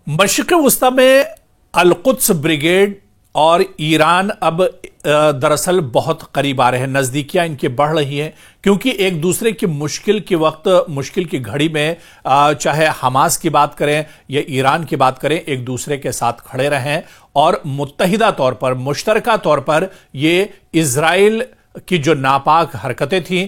मशरिक़ वस्ता में Al-Quds brigade और Iran अब दरअसल बहुत करीब आ रहे हैं, नजदीकियां इनकी बढ़ रही हैं, क्योंकि एक दूसरे की मुश्किल के वक्त, मुश्किल की घड़ी में चाहे हमास की बात करें या ईरान की बात करें, एक दूसरे के साथ खड़े रहें और मुत्तहिदा तौर पर, मुश्तरका तौर पर ये इजराइल की जो नापाक हरकतें थीं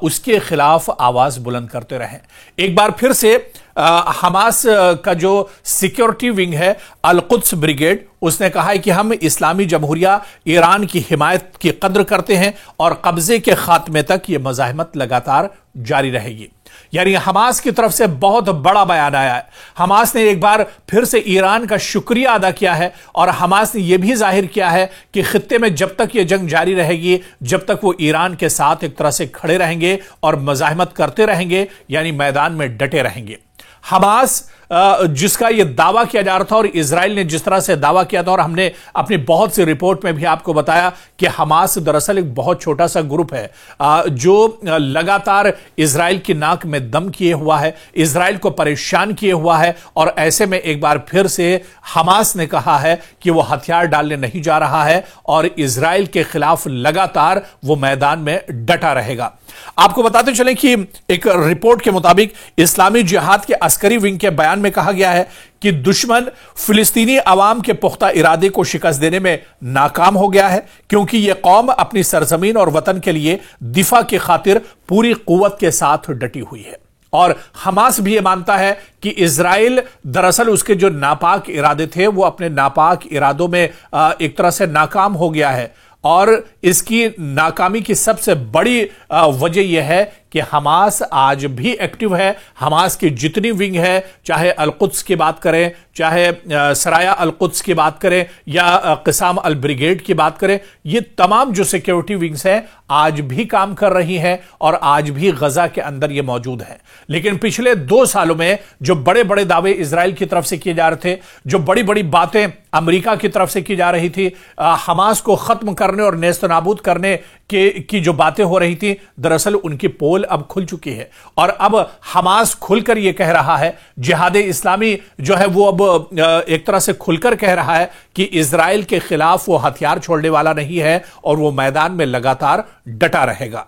उसके खिलाफ आवाज बुलंद करते रहे। एक बार फिर से हमास का जो सिक्योरिटी विंग है अल-कुद्स ब्रिगेड, उसने कहा है कि हम इस्लामी जमहूरिया ईरान की हिमायत की कद्र करते हैं और कब्जे के खात्मे तक यह मज़ाहमत लगातार जारी रहेगी। यानी हमास की तरफ से बहुत बड़ा बयान आया है। हमास ने एक बार फिर से ईरान का शुक्रिया अदा किया है और हमास ने यह भी जाहिर किया है कि खित्ते में जब तक यह जंग जारी रहेगी, जब तक वो ईरान के साथ एक तरह से खड़े रहेंगे और मज़ाहमत करते रहेंगे, यानी मैदान में डटे रहेंगे। हमास जिसका यह दावा किया जा रहा था और इजराइल ने जिस तरह से दावा किया था, और हमने अपनी बहुत सी रिपोर्ट में भी आपको बताया कि हमास दरअसल एक बहुत छोटा सा ग्रुप है जो लगातार इजराइल की नाक में दम किए हुआ है, इजराइल को परेशान किए हुआ है। और ऐसे में एक बार फिर से हमास ने कहा है कि वो हथियार डालने नहीं जा रहा है और इजराइल के खिलाफ लगातार वो मैदान में डटा रहेगा। आपको बताते चलें कि एक रिपोर्ट के मुताबिक इस्लामी जिहाद के अस्करी विंग के बयान में कहा गया है कि दुश्मन फिलिस्तीनी अवाम के पुख्ता इरादे को शिकस्त देने में नाकाम हो गया है, क्योंकि यह कौम अपनी सरजमीन और वतन के लिए दिफा की खातिर पूरी कुव्वत के साथ डटी हुई है। और हमास भी यह मानता है कि इजराइल दरअसल उसके जो नापाक इरादे थे वो अपने नापाक इरादों में एक तरह से नाकाम हो गया है। और इसकी नाकामी की सबसे बड़ी वजह यह है कि हमास आज भी एक्टिव है। हमास की जितनी विंग है, चाहे अल-कुद्स की बात करें, चाहे सराया अल-कुद्स की बात करें या क़िसाम अल ब्रिगेड की बात करें, ये तमाम जो सिक्योरिटी विंग्स हैं आज भी काम कर रही हैं और आज भी गजा के अंदर ये मौजूद है। लेकिन पिछले 2 सालों में जो बड़े बड़े दावे इजराइल की तरफ से किए जा रहे थे, जो बड़ी बड़ी बातें अमेरिका की तरफ से की जा रही थी, हमास को खत्म करने और नेस्तनाबूद करने की जो बातें हो रही थी, दरअसल उनकी पोल अब खुल चुकी है। और अब हमास खुलकर यह कह रहा है, जिहादे इस्लामी जो है वो अब एक तरह से खुलकर कह रहा है कि इजराइल के खिलाफ वो हथियार छोड़ने वाला नहीं है और वो मैदान में लगातार डटा रहेगा।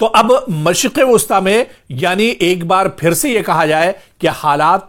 तो अब मशरिक़ वस्ता में यानी एक बार फिर से यह कहा जाए कि हालात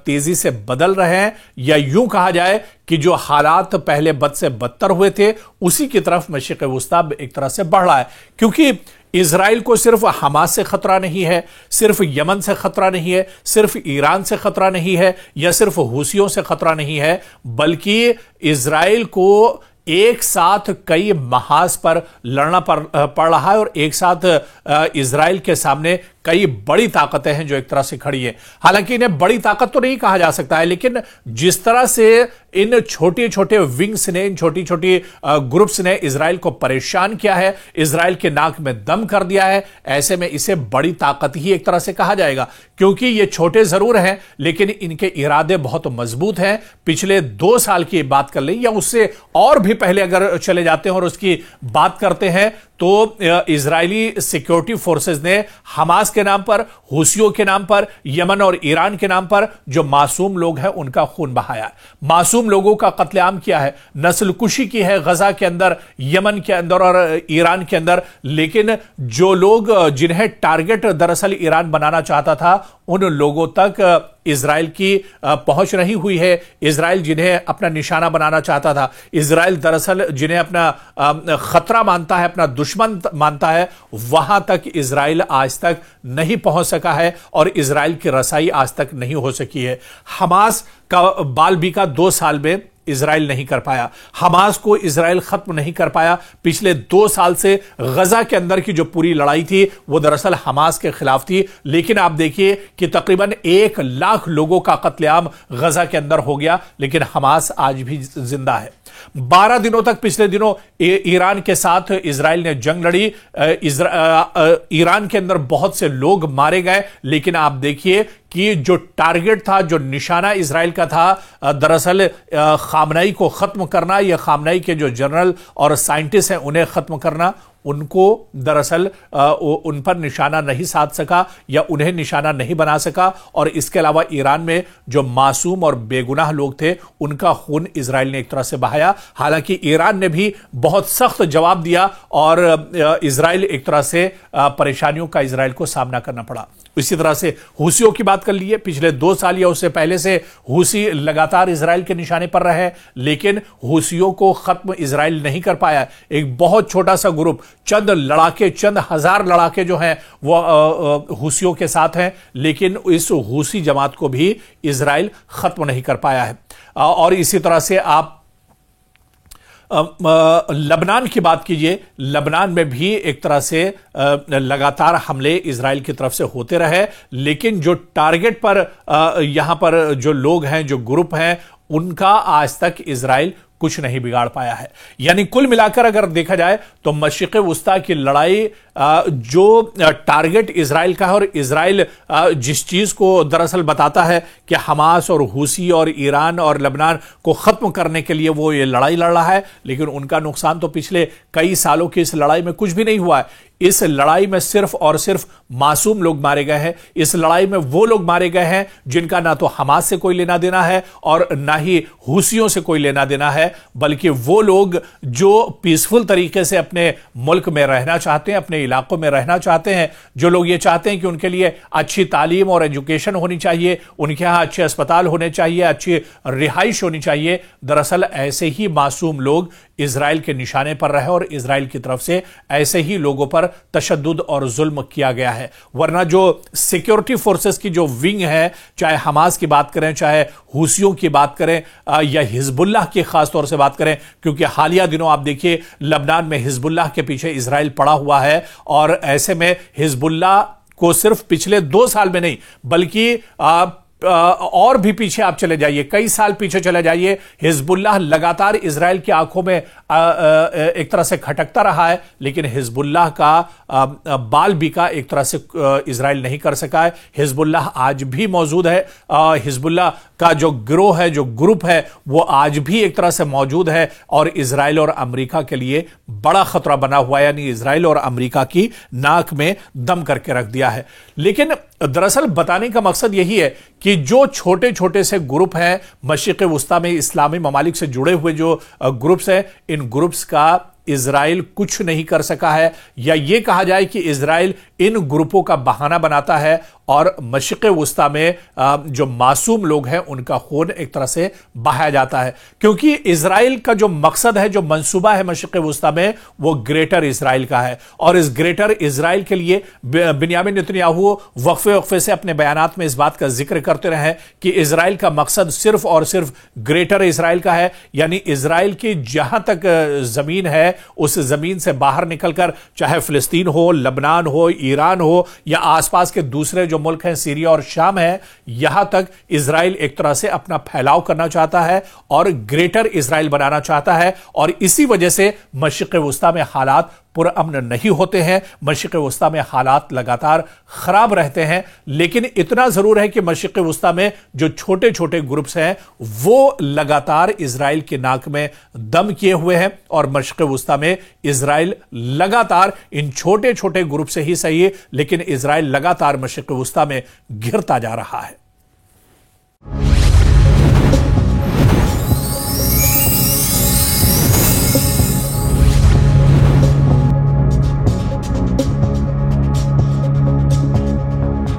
तेजी से बदल रहे हैं, या यूं कहा जाए कि जो हालात पहले बद से बदतर हुए थे उसी की तरफ मशरिक़ वस्ता एक तरह से बढ़ रहा है। क्योंकि इजराइल को सिर्फ हमास से खतरा नहीं है, सिर्फ यमन से खतरा नहीं है, सिर्फ ईरान से खतरा नहीं है, या सिर्फ हूसियों से खतरा नहीं है, बल्कि इजराइल को एक साथ कई महाज पर लड़ना पड़ रहा है और एक साथ इजराइल के सामने कई बड़ी ताकतें हैं जो एक तरह से खड़ी है। हालांकि इन्हें बड़ी ताकत तो नहीं कहा जा सकता है, लेकिन जिस तरह से इन छोटे छोटे विंग्स ने, इन छोटी छोटी ग्रुप्स ने इजराइल को परेशान किया है, इजराइल के नाक में दम कर दिया है, ऐसे में इसे बड़ी ताकत ही एक तरह से कहा जाएगा। क्योंकि ये छोटे जरूर हैं लेकिन इनके इरादे बहुत मजबूत हैं। पिछले 2 साल की बात कर लें या उससे और भी पहले अगर चले जाते हैं और उसकी बात करते हैं, तो इजरायली सिक्योरिटी फोर्सेस ने हमास के नाम पर, हूसियों के नाम पर, यमन और ईरान के नाम पर जो मासूम लोग हैं उनका खून बहाया, मासूम लोगों का कत्लेआम किया है, नस्लकुशी की है गजा के अंदर, यमन के अंदर और ईरान के अंदर। लेकिन जो लोग जिन्हें टारगेट दरअसल ईरान बनाना चाहता था, उन लोगों तक इजराइल की पहुंच नहीं हुई है। इजराइल जिन्हें अपना निशाना बनाना चाहता था, इजराइल दरअसल जिन्हें अपना खतरा मानता है, अपना दुश्मन मानता है, वहां तक इजराइल आज तक नहीं पहुंच सका है और इजराइल की रसाई आज तक नहीं हो सकी है। हमास का बाल बीका 2 साल में इजराइल नहीं कर पाया, हमास को इजराइल खत्म नहीं कर पाया। पिछले 2 साल से गजा के अंदर की जो पूरी लड़ाई थी वो दरअसल हमास के खिलाफ थी। लेकिन आप देखिए कि तकरीबन 1 लाख लोगों का कत्लेआम गजा के अंदर हो गया, लेकिन हमास आज भी जिंदा है। 12 दिनों तक पिछले दिनों ईरान के साथ इजराइल ने जंग लड़ी, ईरान के अंदर बहुत से लोग मारे गए, लेकिन आप देखिए कि जो टारगेट था, जो निशाना इजराइल का था, दरअसल खामनेई को खत्म करना या खामनेई के जो जनरल और साइंटिस्ट हैं उन्हें खत्म करना, उनको दरअसल उन पर निशाना नहीं साध सका या उन्हें निशाना नहीं बना सका, और इसके अलावा ईरान में जो मासूम और बेगुनाह लोग थे उनका खून इजराइल ने एक तरह से बहाया। हालांकि ईरान ने भी बहुत सख्त जवाब दिया और इजराइल एक तरह से परेशानियों का इजराइल को सामना करना पड़ा। इसी तरह से हूसियों की बात कर लीजिए, पिछले 2 साल या उससे पहले से हूसी लगातार इजराइल के निशाने पर रहे, लेकिन हूसियों को खत्म इजराइल नहीं कर पाया। एक बहुत छोटा सा ग्रुप, चंद लड़ाके, चंद हजार लड़ाके जो हैं वो हूसियों के साथ हैं, लेकिन इस हूसी जमात को भी इजराइल खत्म नहीं कर पाया है। और इसी तरह से आप लबनान की बात कीजिए, लबनान में भी एक तरह से लगातार हमले इजराइल की तरफ से होते रहे, लेकिन जो टारगेट पर यहां पर जो लोग हैं, जो ग्रुप हैं, उनका आज तक इजराइल कुछ नहीं बिगाड़ पाया है। यानी कुल मिलाकर अगर देखा जाए तो मशरिक़ वुस्ता की लड़ाई जो टारगेट इजराइल का है, और इजराइल जिस चीज को दरअसल बताता है कि हमास और हूसी और ईरान और लबनान को खत्म करने के लिए वो ये लड़ाई लड़ रहा है, लेकिन उनका नुकसान तो पिछले कई सालों की इस लड़ाई में कुछ भी नहीं हुआ है। इस लड़ाई में सिर्फ और सिर्फ मासूम लोग मारे गए हैं। इस लड़ाई में वो लोग मारे गए हैं जिनका ना तो हमास से कोई लेना देना है और ना ही हूसियों से कोई लेना देना है, बल्कि वो लोग जो पीसफुल तरीके से अपने मुल्क में रहना चाहते हैं, अपने इलाकों में रहना चाहते हैं, जो लोग ये चाहते हैं कि उनके लिए अच्छी तालीम और एजुकेशन होनी चाहिए, उनके यहां अच्छे अस्पताल होने चाहिए, अच्छी रिहाइश होनी चाहिए। दरअसल ऐसे ही मासूम लोग इजराइल के निशाने पर रहे और इजराइल की तरफ से ऐसे ही लोगों पर तशद्दुद और जुल्म किया गया है। वरना जो सिक्योरिटी फोर्सेस की जो विंग है, चाहे हमास की बात करें, चाहे हूसियों की बात करें या हिजबुल्लाह की खासतौर से बात करें, क्योंकि हालिया दिनों आप देखिए लबनान में हिजबुल्लाह के पीछे इजराइल पड़ा हुआ है, और ऐसे में हिजबुल्लाह को सिर्फ पिछले 2 साल में नहीं बल्कि और भी पीछे आप चले जाइए, कई साल पीछे चले जाइए, हिजबुल्लाह लगातार इजराइल की आंखों में एक तरह से खटकता रहा है, लेकिन हिजबुल्लाह का बाल बीका एक तरह से इजराइल नहीं कर सका है। हिजबुल्लाह आज भी मौजूद है, हिजबुल्लाह का जो गिरोह है, जो ग्रुप है, वो आज भी एक तरह से मौजूद है और इजराइल और अमेरिका के लिए बड़ा खतरा बना हुआ है। यानी इजराइल और अमेरिका की नाक में दम करके रख दिया है। लेकिन दरअसल बताने का मकसद यही है कि जो छोटे छोटे से ग्रुप हैं मशरिक़ वुस्ता में इस्लामी ममालिक से जुड़े हुए जो ग्रुप्स हैं, इन ग्रुप्स का इजराइल कुछ नहीं कर सका है, या यह कहा जाए कि इजराइल इन ग्रुपों का बहाना बनाता है और मशरिक़ वुस्ता में जो मासूम लोग हैं उनका खून एक तरह से बहाया जाता है। क्योंकि इजराइल का जो मकसद है, जो मंसूबा है मशरिक़ वुस्ता में, वो ग्रेटर इजराइल का है, और इस ग्रेटर इजराइल के लिए बिन्यामिन नेतन्याहू वक्फे से अपने बयानात में इस बात का जिक्र करते रहे कि इजराइल का मकसद सिर्फ और सिर्फ ग्रेटर इजराइल का है। यानी इजराइल की जहां तक जमीन है, उस जमीन से बाहर निकलकर, चाहे फिलिस्तीन हो, लबनान हो, ईरान हो, या आसपास के दूसरे जो मुल्क हैं, सीरिया और शाम है, यहां तक इजराइल एक तरह से अपना फैलाव करना चाहता है और ग्रेटर इजराइल बनाना चाहता है। और इसी वजह से मशरिक़ वुस्ता में हालात पुरअमन नहीं होते हैं, मशरिक़ वुस्ता में हालात लगातार खराब रहते हैं। लेकिन इतना जरूर है कि मशरिक़ वुस्ता में जो छोटे छोटे ग्रुप्स हैं वो लगातार इजराइल की नाक में दम किए हुए हैं, और मशरिक़ वुस्ता में इजराइल लगातार इन छोटे छोटे ग्रुप से ही सही, लेकिन इजराइल लगातार मशरिक़ वुस्ता में घिरता जा रहा है।